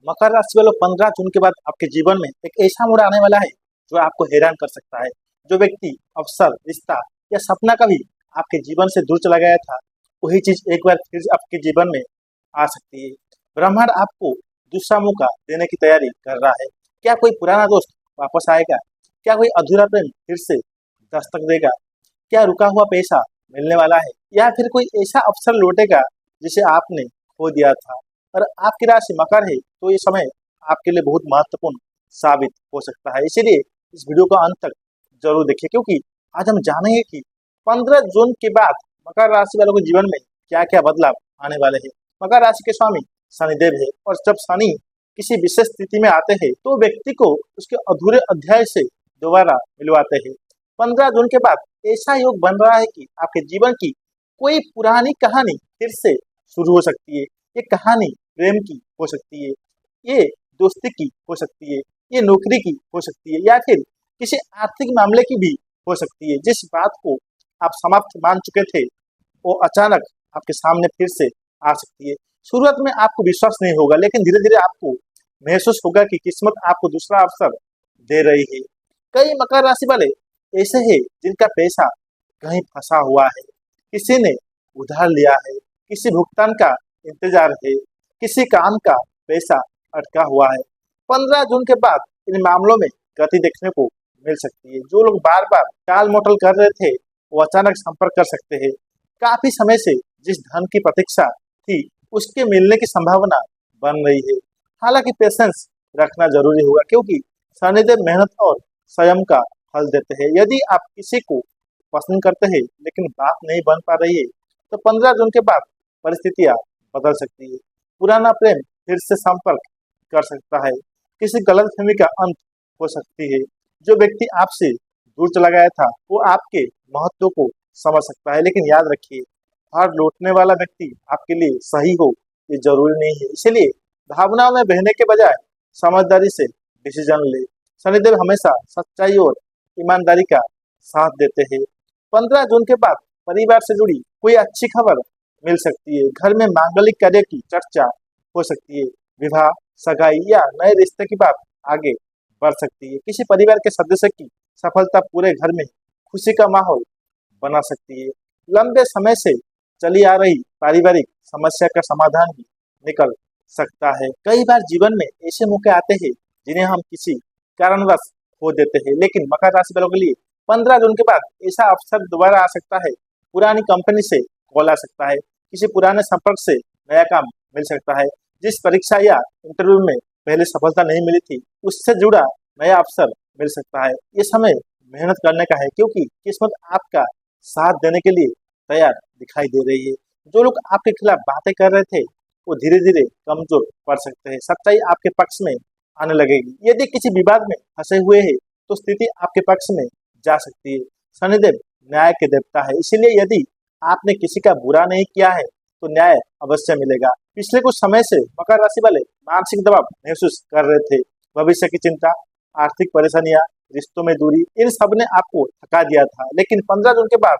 मकर राशि वालों 15 जून के बाद आपके जीवन में एक ऐसा मोड़ आने वाला है जो आपको हैरान कर सकता है। जो व्यक्ति अवसर, रिश्ता या सपना कभी आपके जीवन से दूर चला गया था, वही चीज एक बार फिर आपके जीवन में आ सकती है। ब्रह्मांड आपको दूसरा मौका देने की तैयारी कर रहा है। क्या कोई पुराना दोस्त वापस आएगा? क्या कोई अधूरा प्रेम फिर से दस्तक देगा? क्या रुका हुआ पैसा मिलने वाला है, या फिर कोई ऐसा अवसर लौटेगा जिसे आपने खो दिया था? और आपकी राशि मकर है तो ये समय आपके लिए बहुत महत्वपूर्ण साबित हो सकता है। इसीलिए इस वीडियो को अंत तक जरूर देखिए, क्योंकि आज हम जानेंगे कि 15 जून के बाद मकर राशि वालों के जीवन में क्या क्या बदलाव आने वाले हैं। मकर राशि के स्वामी शनिदेव है, और जब शनि किसी विशेष स्थिति में आते हैं तो व्यक्ति को उसके अधूरे अध्याय से दोबारा मिलवाते हैं। 15 जून के बाद ऐसा योग बन रहा है कि आपके जीवन की कोई पुरानी कहानी फिर से शुरू हो सकती है। ये कहानी प्रेम की हो सकती है, ये दोस्ती की हो सकती है, ये नौकरी की हो सकती है, या फिर किसी आर्थिक मामले की भी हो सकती है। जिस बात को आप समाप्त मान चुके थे वो अचानक आपके सामने फिर से आ सकती है। शुरुआत में आपको विश्वास नहीं होगा, लेकिन धीरे धीरे आपको महसूस होगा कि किस्मत आपको दूसरा अवसर दे रही है। कई मकर राशि वाले ऐसे हैं जिनका पैसा कहीं फंसा हुआ है, किसी ने उधार लिया है, किसी भुगतान का इंतजार है, किसी काम का पैसा अटका हुआ है। 15 जून के बाद इन मामलों में गति देखने को मिल सकती है। जो लोग बार बार टाल मटोल कर रहे थे वो अचानक संपर्क कर सकते हैं। काफी समय से जिस धन की प्रतीक्षा थी उसके मिलने की संभावना बन रही है। हालांकि पेशेंस रखना जरूरी होगा, क्योंकि शनिदेव मेहनत और संयम का फल देते हैं। यदि आप किसी को पसंद करते हैं लेकिन बात नहीं बन पा रही है तो 15 जून के बाद परिस्थितियां बदल सकती है। पुराना प्रेम फिर से संपर्क कर सकता है, किसी गलतफहमी का अंत हो सकती है। जो व्यक्ति आपसे दूर चला गया था वो आपके महत्व को समझ सकता है, लेकिन याद रखिए, हर लौटने वाला व्यक्ति आपके लिए सही हो ये जरूरी नहीं है। इसलिए भावनाओं में बहने के बजाय समझदारी से डिसीजन ले। शनिदेव हमेशा सच्चाई और ईमानदारी का साथ देते हैं। 15 जून के बाद परिवार से जुड़ी कोई अच्छी खबर मिल सकती है। घर में मांगलिक कार्य की चर्चा हो सकती है। विवाह, सगाई या नए रिश्ते की बात आगे बढ़ सकती है। किसी परिवार के सदस्य की सफलता पूरे घर में खुशी का माहौल बना सकती है। लंबे समय से चली आ रही पारिवारिक समस्या का समाधान भी निकल सकता है। कई बार जीवन में ऐसे मौके आते हैं जिन्हें हम किसी कारणवश खो देते हैं, लेकिन मकर राशि वालों के लिए 15 जून के बाद ऐसा अवसर दोबारा आ सकता है। पुरानी कंपनी से कॉल आ सकता है, किसी पुराने संपर्क से नया काम मिल सकता है, जिस परीक्षा या इंटरव्यू में पहले सफलता नहीं मिली थी उससे जुड़ा नया अवसर मिल सकता है। ये समय मेहनत करने का है, क्योंकि किस्मत आपका साथ देने के लिए तैयार दिखाई दे रही है। जो लोग आपके खिलाफ बातें कर रहे थे वो धीरे धीरे कमजोर पड़ सकते हैं। सच्चाई आपके पक्ष में आने लगेगी। यदि किसी विवाद में फंसे हुए हैं तो स्थिति आपके पक्ष में जा सकती है। शनिदेव न्याय के देवता है, इसीलिए यदि आपने किसी का बुरा नहीं किया है तो न्याय अवश्य मिलेगा। पिछले कुछ समय से मकर राशि वाले मानसिक दबाव महसूस कर रहे थे। भविष्य की चिंता, आर्थिक परेशानियां, रिश्तों में दूरी, इन सब ने आपको थका दिया था, लेकिन 15 जून के बाद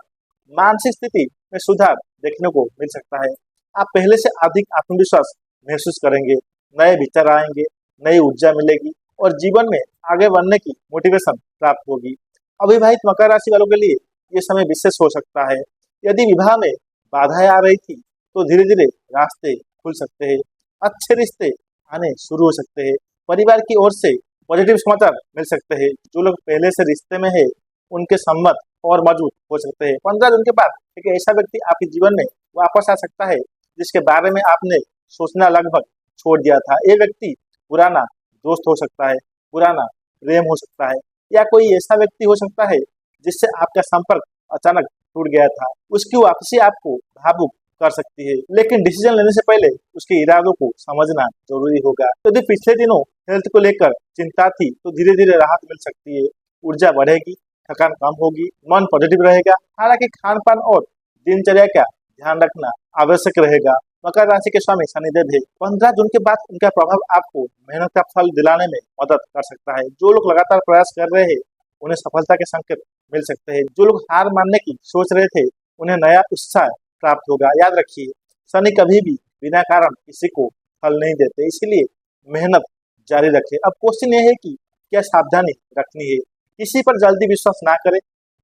मानसिक स्थिति में सुधार देखने को मिल सकता है। आप पहले से अधिक आत्मविश्वास महसूस करेंगे, नए विचार आएंगे, नई ऊर्जा मिलेगी और जीवन में आगे बढ़ने की मोटिवेशन प्राप्त होगी। अविवाहित मकर राशि वालों के लिए ये समय विशेष हो सकता है। यदि विवाह में बाधाएं आ रही थी तो धीरे धीरे रास्ते खुल सकते हैं, अच्छे रिश्ते आने शुरू हो सकते हैं, परिवार की ओर से पॉजिटिव समाचार मिल सकते हैं। जो लोग पहले से रिश्ते में है उनके संबंध और मजबूत हो सकते हैं। 15 दिन के बाद एक ऐसा व्यक्ति आपके जीवन में वापस आ सकता है जिसके बारे में आपने सोचना लगभग छोड़ दिया था। ये व्यक्ति पुराना दोस्त हो सकता है, पुराना प्रेम हो सकता है, या कोई ऐसा व्यक्ति हो सकता है जिससे आपका संपर्क अचानक टूट गया था। उसकी वापसी आपको भावुक कर सकती है, लेकिन डिसीजन लेने से पहले उसके इरादों को समझना जरूरी होगा। यदि पिछले दिनों हेल्थ को लेकर चिंता थी तो धीरे धीरे राहत मिल सकती है। ऊर्जा बढ़ेगी, थकान कम होगी, मन पॉजिटिव रहेगा। हालांकि खान पान और दिनचर्या का ध्यान रखना आवश्यक रहेगा। मकर राशि के स्वामी शनिदेव है। 15 जून के बाद उनका प्रभाव आपको मेहनत का फल दिलाने में मदद कर सकता है। जो लोग लगातार प्रयास कर रहे हैं उन्हें सफलता के संकेत मिल सकते हैं। जो लोग हार मानने की सोच रहे थे उन्हें नया उत्साह प्राप्त होगा। याद रखिए, शनि कभी भी बिना कारण किसी को फल नहीं देते, इसीलिए मेहनत जारी रखें। अब क्वेश्चन ये है कि क्या सावधानी रखनी है, किसी पर जल्दी विश्वास ना करें,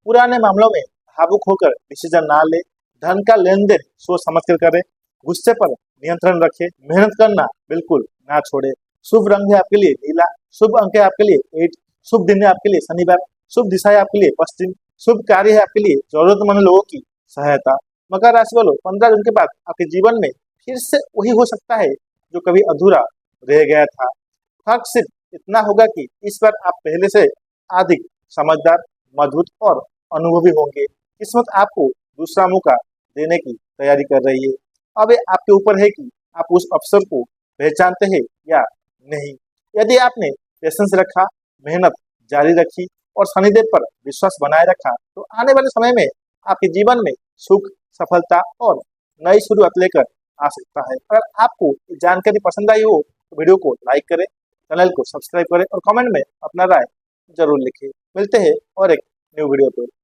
पुराने मामलों में भावुक होकर डिसीजन ना ले, धन का लेन देन सोच समझ कर करें, गुस्से पर नियंत्रण रखें, मेहनत करना बिल्कुल ना छोड़े। शुभ रंग है आपके लिए नीला, शुभ अंक है आपके लिए 8, शुभ दिन है आपके लिए शनिवार, शुभ दिशा है आपके लिए पश्चिम, शुभ कार्य है आपके लिए जरूरतमंद लोगों की सहायता। मकर राशि वालों, 15 जून के बाद आपके जीवन में फिर से वही हो सकता है जो कभी अधूरा रह गया था। फर्क सिर्फ इतना होगा कि इस बार आप पहले से अधिक समझदार, मजबूत और अनुभवी होंगे। किस्मत आपको दूसरा मौका देने की तैयारी कर रही है। अब ये आपके ऊपर है कि आप उस अवसर को पहचानते हैं या नहीं। यदि आपने पेशेंस रखा, मेहनत जारी रखी और शनिदेव पर विश्वास बनाए रखा, तो आने वाले समय में आपके जीवन में सुख, सफलता और नई शुरुआत लेकर आ सकता है। अगर आपको ये जानकारी पसंद आई हो तो वीडियो को लाइक करें, चैनल को सब्सक्राइब करें और कमेंट में अपना राय जरूर लिखें। मिलते हैं और एक न्यू वीडियो पर।